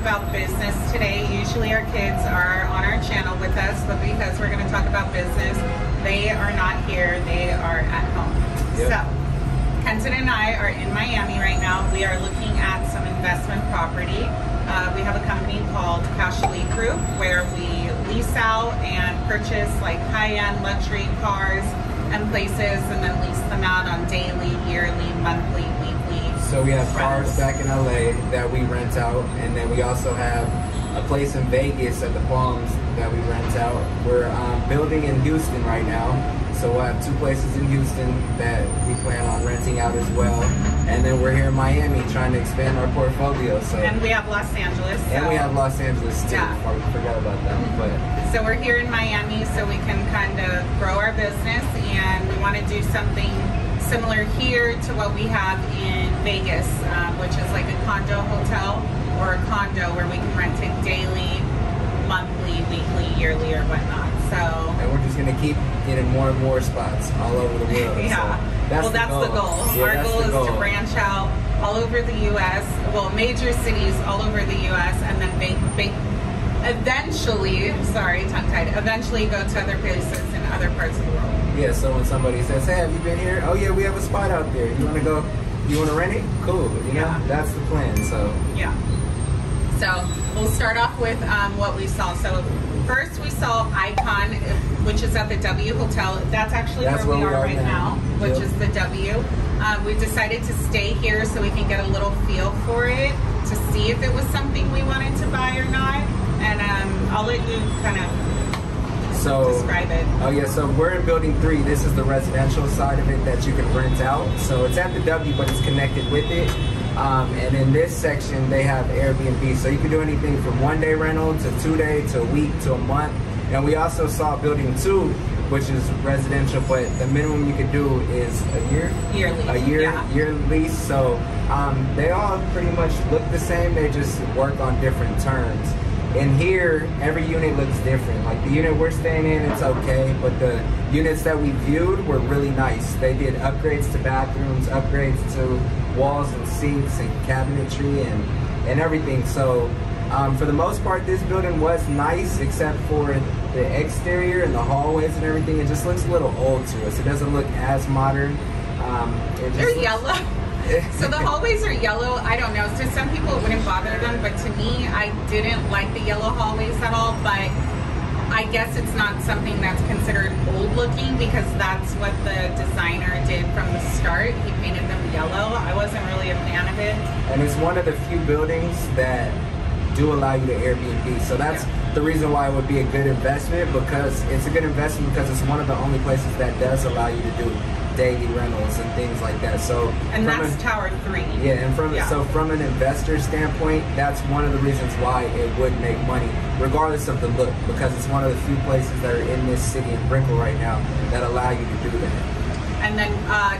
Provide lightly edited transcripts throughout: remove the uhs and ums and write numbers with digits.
about business today. Usually our kids are on our channel with us, but because we're going to talk about business, they are not here. They are at home. Yep. So Kenton and I are in Miami right now. We are looking at some investment property. We have a company called Lavishlee Group where we lease out and purchase like high-end luxury cars and places, and then lease them out on daily, yearly, monthly, weekly. So we have rentals. cars back in LA that we rent out, and then we also have a place in Vegas at the Palms that we rent out. We're building in Houston right now, so we'll have 2 places in Houston that we plan on renting out as well. And then we're here in Miami trying to expand our portfolio. So And we have Los Angeles. and we have Los Angeles too. Yeah. I forgot about that. But So we're here in Miami so we can kind of grow our business, and we want to do something similar here to what we have in Vegas, which is like a condo hotel or a condo where we can rent it daily, monthly, weekly, yearly, or whatnot. So, and we're just gonna keep getting more and more spots all over the world. yeah. So That's the goal. Yeah, Our that's goal the is goal. to branch out all over the U.S., well, major cities all over the U.S., and then eventually, sorry, tongue-tied, eventually go to other places in other parts of the world. Yeah, so when somebody says, hey, have you been here? Oh yeah, we have a spot out there. You wanna go, you wanna rent it? Cool, you know, Yeah. that's the plan, so. Yeah. So we'll start off with what we saw. So first we saw Icon, which is at the W Hotel. That's actually where we are right now, which Yep. is the W. We decided to stay here so we can get a little feel for it, to see if it was something we wanted to buy or not. And I'll let you kind of describe it. Oh yeah, so we're in building 3. This is the residential side of it that you can rent out. So it's at the W, but it's connected with it. And in this section, they have Airbnb. So you can do anything from 1-day rental to 2-day to a week to a month. And we also saw building 2, which is residential, but the minimum you could do is a year? Year lease. A year, Yeah. year lease. So they all pretty much look the same. They just work on different terms. In here, every unit looks different. Like the unit we're staying in, it's okay, but the units that we viewed were really nice. They did upgrades to bathrooms, upgrades to walls and seats and cabinetry and everything. So for the most part, this building was nice, except for the exterior and the hallways and everything. It just looks a little old to us. It doesn't look as modern. They're yellow. So the hallways are yellow. I don't know. To some people it wouldn't bother them, but to me, I didn't like the yellow hallways at all. But I guess it's not something that's considered old looking because that's what the designer did from the start. He painted them yellow. I wasn't really a fan of it. And it's one of the few buildings that do allow you to Airbnb. So that's the reason why it would be a good investment, because it's a good investment because it's one of the only places that does allow you to do daily rentals and things like that. So and that's Tower 3. Yeah, and so from an investor standpoint, that's one of the reasons why it would make money, regardless of the look, because it's one of the few places that are in this city in Brickell right now that allow you to do that. And then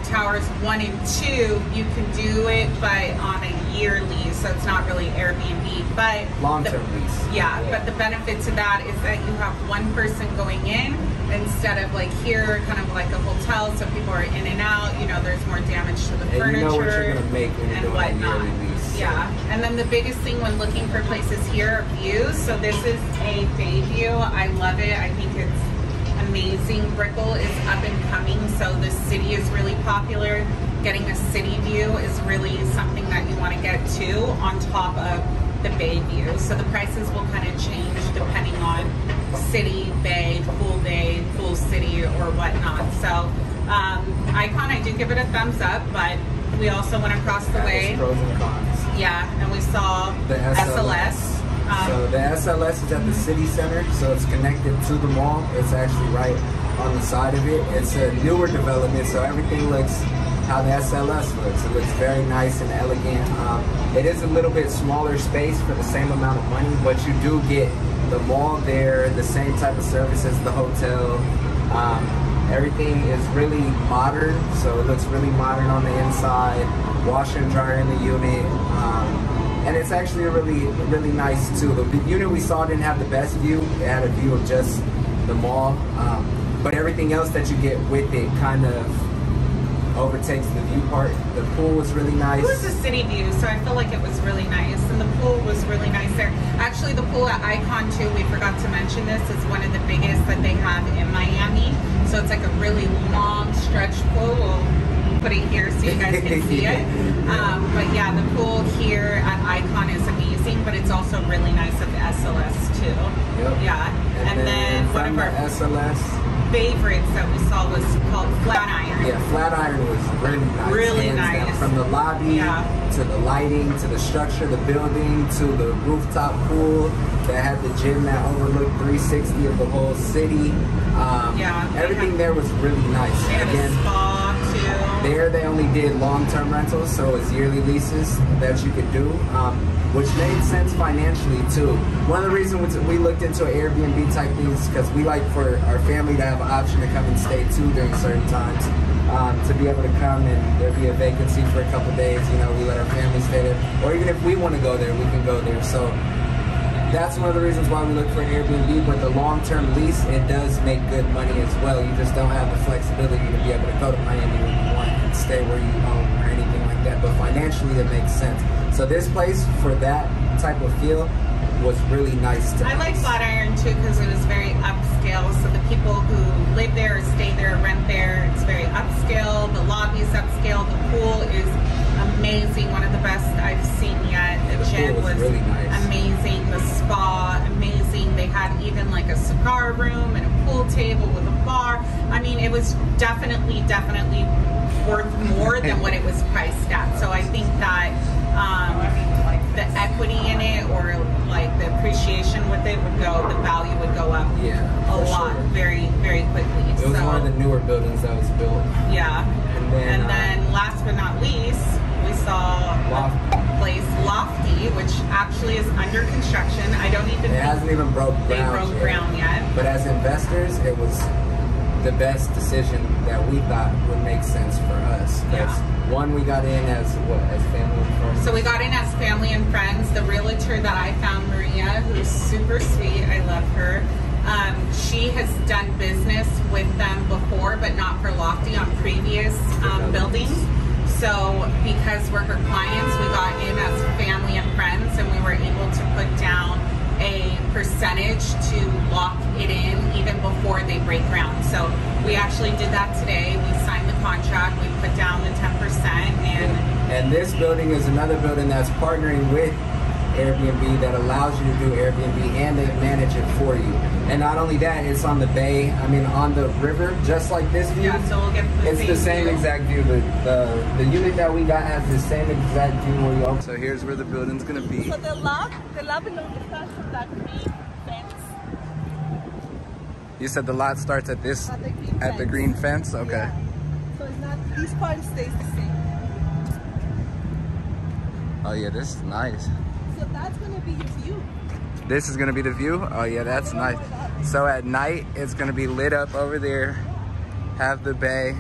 Towers 1 and 2, you can do it, but on a year lease, so it's not really Airbnb, but long-term lease. Yeah, but the benefit to that is that you have one person going in instead of like here, kind of like a hotel, so people are in and out. You know, there's more damage to the furniture. You know what you're gonna make when you're doing a yearly lease. Yeah, and then the biggest thing when looking for places here are views. So this is a bay view. I love it. I think it's amazing. Brickell is up and coming, so the city is really popular. Getting a city view is really something that you want to get to on top of the bay view. So the prices will kind of change depending on city, bay, full city, or whatnot. So Icon, I do give it a thumbs up, but we also went across the way. Pros and cons. Yeah, and we saw the SLS. So the SLS is at the city center, so it's connected to the mall. It's actually right on the side of it. It's a newer development, so everything looks how the SLS looks. It looks very nice and elegant. It is a little bit smaller space for the same amount of money, but you do get the mall there, the same type of service as the hotel. Everything is really modern, so it looks really modern on the inside. Washer and dryer in the unit. And it's actually really nice too. The unit we saw didn't have the best view. It had a view of just the mall. But everything else that you get with it kind of overtakes the view part. The pool was really nice. It was a city view, so I feel like it was really nice. And the pool was really nice there. Actually, the pool at Icon too, we forgot to mention this, is one of the biggest that they have in Miami. So it's like a really long stretch pool. We'll put it here so you guys can see it. But yeah, the pool here at Icon is amazing, but it's also really nice at the SLS too. Yep. Yeah. And then one of our SLS favorites that we saw was called Flatiron. Yeah, Flatiron was really nice. Really nice. nice. From the lobby to the lighting to the structure, the building to the rooftop pool that had the gym that overlooked 360 of the whole city. Everything there was really nice. They had a spa too. There they only did long-term rentals, so it's yearly leases that you could do, which made sense financially too. One of the reasons we looked into Airbnb type things because we like for our family to have an option to come and stay too during certain times. To be able to come and there be a vacancy for a couple days, you know, we let our family stay there. Or even if we want to go there, we can go there. So that's one of the reasons why we look for an Airbnb, but the long-term lease, it does make good money as well. You just don't have the flexibility to be able to go to Miami when you want and stay where you own or anything like that, but financially it makes sense. So this place, for that type of feel, was really nice to us. I like Flatiron too because it is very upscale, so the people who live there or stay there, rent there, it's very upscale. The lobby is upscale. The pool is amazing, one of the best I've seen yet. The gym was really nice. Amazing. The spa, amazing. They had even like a cigar room and a pool table with a bar. I mean, it was definitely worth more than what it was priced at. So I think that the equity in it, or like the appreciation with it, would go, the value would go up a lot, very, very quickly. It was one of the newer buildings that was built. Yeah. And then last but not least, we saw a place, Lofty, which actually is under construction. I don't even think it hasn't even broke ground yet. But as investors, it was the best decision that we thought would make sense for us. One, we got in as family and friends. So we got in as family and friends. The realtor that I found, Maria, who's super sweet, I love her. She has done business with them before, but not for Lofty, on previous buildings. So because we're her clients, we got in as family and friends, and we were able to put down a percentage to lock it in even before they break ground. So we actually did that today. We signed the contract, we put down the 10%, and this building is another building that's partnering with Airbnb that allows you to do Airbnb and they manage it for you. And not only that, it's on the bay, I mean on the river, just like this view. Yeah, so we'll get the same exact view. The unit that we got has the same exact view where you open. So here's where the building's gonna be. So the lot below starts from that green fence. You said the lot starts at this, at the green fence. Okay. Yeah. So it's not, this part stays the same. Oh yeah, this is nice. So that's gonna be your view. This is gonna be the view? Oh yeah, that's nice. So at night, it's gonna be lit up over there, have the bay.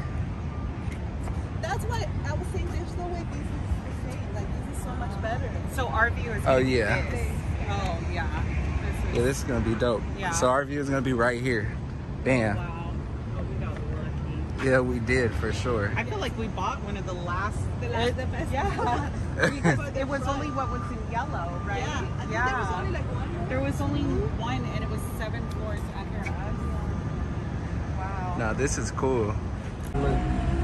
That's why I was saying there's no way this is the same. Like, this is so much better. So our view is Oh yeah. Oh yeah. Yeah, this is gonna be dope. Yeah. So our view is gonna be right here. Bam. Wow. Oh, we got lucky. Yeah, we did for sure. I feel like we bought one of the best. Yeah. Because it was only what was in yellow, right? Yeah. There was only like one. There was only one, and it was 7 floors under us. Wow. No, this is cool.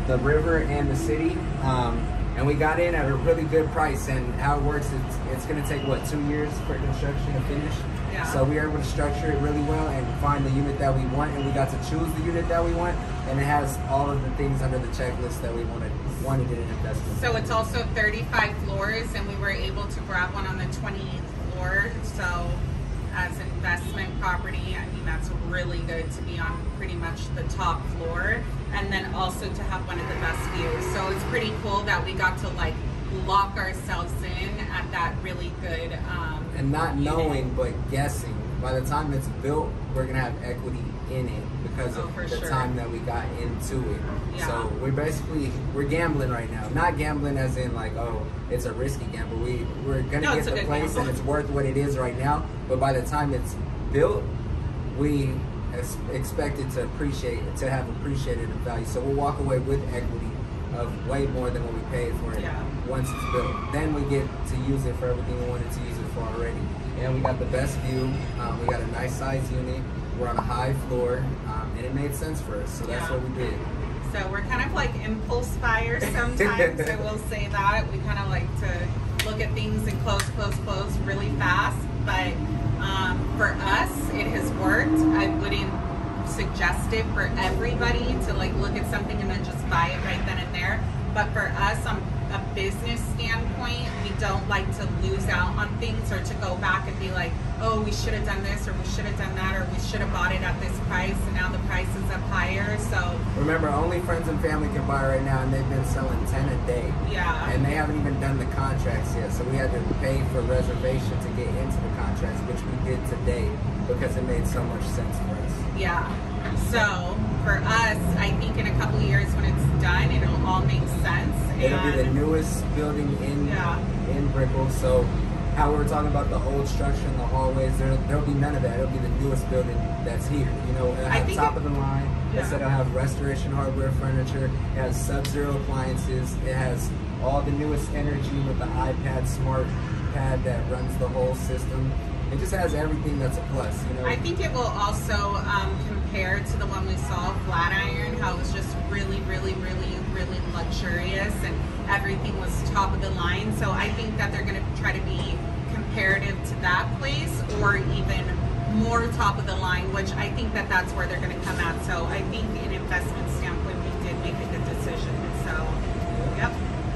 The river and the city, and we got in at a really good price. And how it works, it's going to take what, 2 years for construction to finish. Yeah. So we were able to structure it really well and find the unit that we want, and we got to choose the unit that we want, and it has all of the things under the checklist that we wanted in an investment. So it's also 35 floors, and we were able to grab one on the 28th floor. So as an investment property, I mean, that's really good to be on pretty much the top floor, and then also to have one of the best views. So it's pretty cool that we got to like lock ourselves in at that really good and not knowing but guessing. By the time it's built, we're gonna have equity in it because of the time that we got into it. Yeah. So we're gambling right now. Not gambling as in like, oh, it's a risky gamble. We're gonna get the place and it's worth what it is right now. But by the time it's built, we expect it to have appreciated in value. So we'll walk away with equity of way more than what we paid for it once it's built. Then we get to use it for everything we wanted to use it for already. And we got the best view. We got a nice size unit. We're on a high floor, and it made sense for us, so that's what we did. So we're kind of like impulse buyers sometimes, I will say that. We kind of like to look at things and close really fast, but for us, it has worked. I wouldn't suggest it for everybody to like look at something and then just buy it right then and there. But for us, on a business standpoint, we don't like to lose out on things or to go back and be like, oh, we should have done this or we should have done that or we should have bought it at this price and now the price is up higher. So remember, only friends and family can buy right now, and they've been selling 10 a day. Yeah. And they haven't even done the contracts yet, so we had to pay for reservation to get into the contracts, which we did today because it made so much sense for us. Yeah. So for us, I think in a couple of years when it's done, it'll all make sense. It'll be the newest building in Brickell. So how we were talking about the old structure and the hallways, there'll be none of that. It'll be the newest building that's here. You know, it'll have top of the line. It said it'll have restoration hardware, furniture. It has Sub-Zero appliances. It has all the newest energy with the iPad smart pad that runs the whole system. It just has everything that's a plus, you know. I think it will also compare to the one we saw, Flatiron, how it was just really luxurious and everything was top of the line. So I think that they're going to try to be comparative to that place or even more top of the line, which I think that that's where they're going to come at. So I think in investment standpoint, we did make a good decision. So, yep.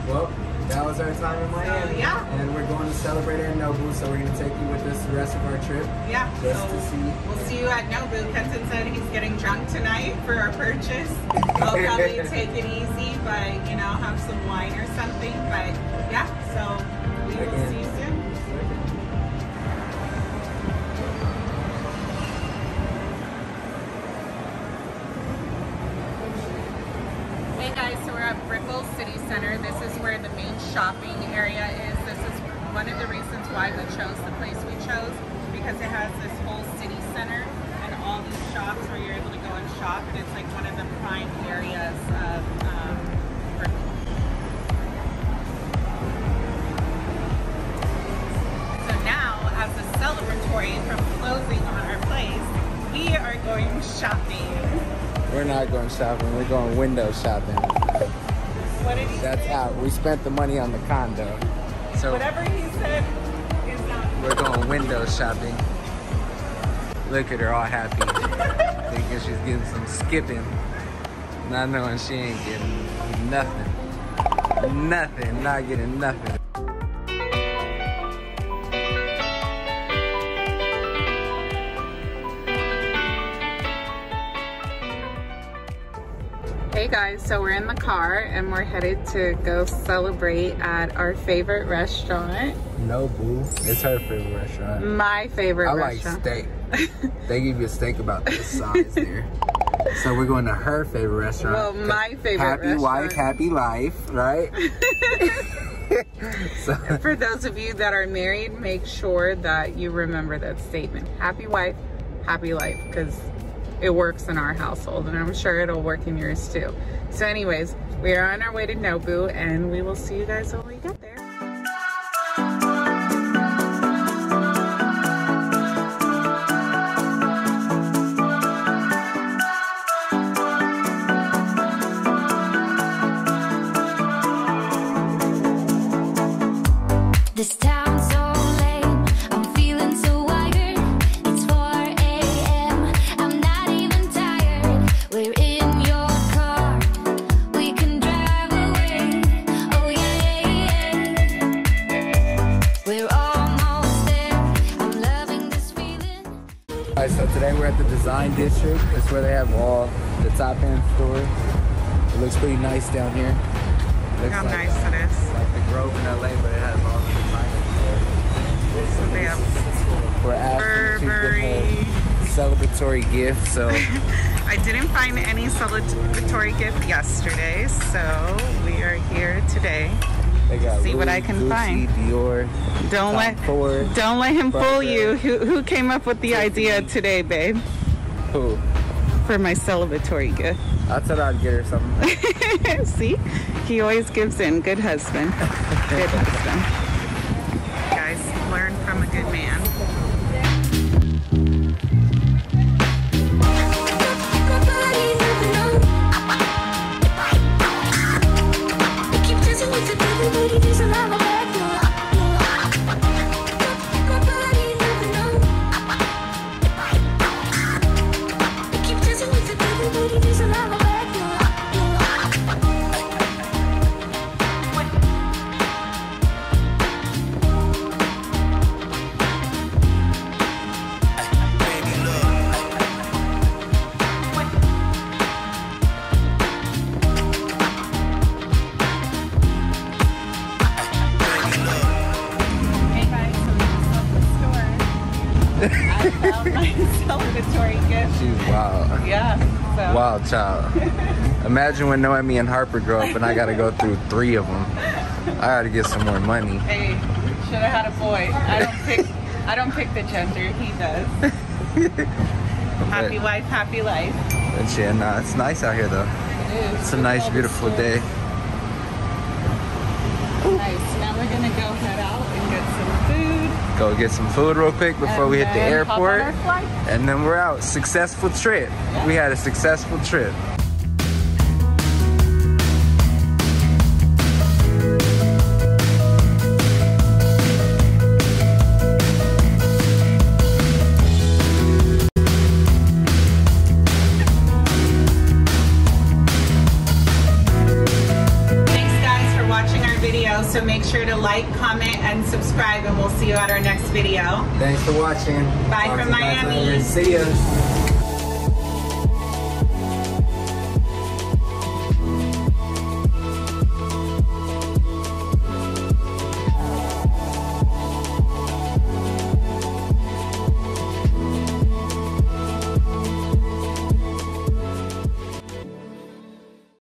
Well, that was our time in Miami. And we're going to celebrate at Nobu, so we're going to take you with us the rest of our trip. Yeah. Just so to see. We'll see you at Nobu. Kenton said he's getting drunk tonight for our purchase. I'll probably take it easy, but, you know, have some wine or something. But, yeah, so we will see you soon. Hey guys, so we're at Brickell City Center. This is where the main shopping area is. This is one of the reasons why we chose the place we chose, because it has this whole city center and all these shops where you're able to go and shop, and it's like one of the prime areas of Brickell. So now, as a celebratory from closing on our place, we are going shopping. We're not going shopping, we're going window shopping. What did he That's say? out. We spent the money on the condo. So whatever he said is not. we're going window shopping. Look at her all happy. Thinking she's getting some skipping. Not knowing she ain't getting nothing. Nothing, not getting nothing. Hey guys, so we're in the car and we're headed to go celebrate at our favorite restaurant. Nobu. It's her favorite restaurant. My favorite I restaurant. like steak. They give you a steak about this size there. So we're going to her favorite restaurant. Well, my favorite happy restaurant. Wife, happy life, right? So, for those of you that are married, make sure that you remember that statement. Happy wife, happy life, because it works in our household and I'm sure it'll work in yours too. So anyways, we are on our way to Nobu and we will see you guys when we get there. This town's so lame, I'm feeling so wired. It's 4 a.m., I'm not even tired. We're in your car, we can drive away. Oh yeah, we're almost there, I'm loving this feeling. Alright, so today we're at the Design District. It's where they have all the top-end stores. It looks pretty nice down here. Look how nice it is. Like the Grove in LA, but it has all the designer stores. So they have We're asking Burberry. Celebratory gift, so I didn't find any celebratory gift yesterday, so we are here today. they got See what Louis, I can Gucci, find. Dior, Don't Tom Ford, let him fool Burberry. you. Who came up with the idea today, babe? Who? for my celebratory gift. I thought I'd get her something. See? He always gives in. Good husband. Good husband. Guys, learn from a good man. I found my celebratory gift. She's wild. Yeah. So. Wild child. Imagine when Noemi and Harper grow up and I gotta go through 3 of them. I gotta get some more money. Hey, should have had a boy. I don't pick the gender. He does. Happy wife, happy life. But yeah, nah, it's nice out here though. It is. It's a nice, beautiful day. Nice. Now we're gonna go head out and get some food. Go get some food real quick before And we hit the then airport. hop on our flight. And then we're out. Successful trip. We had a successful trip. So make sure to like, comment, and subscribe, and we'll see you at our next video. Thanks for watching. Bye from Miami. See ya.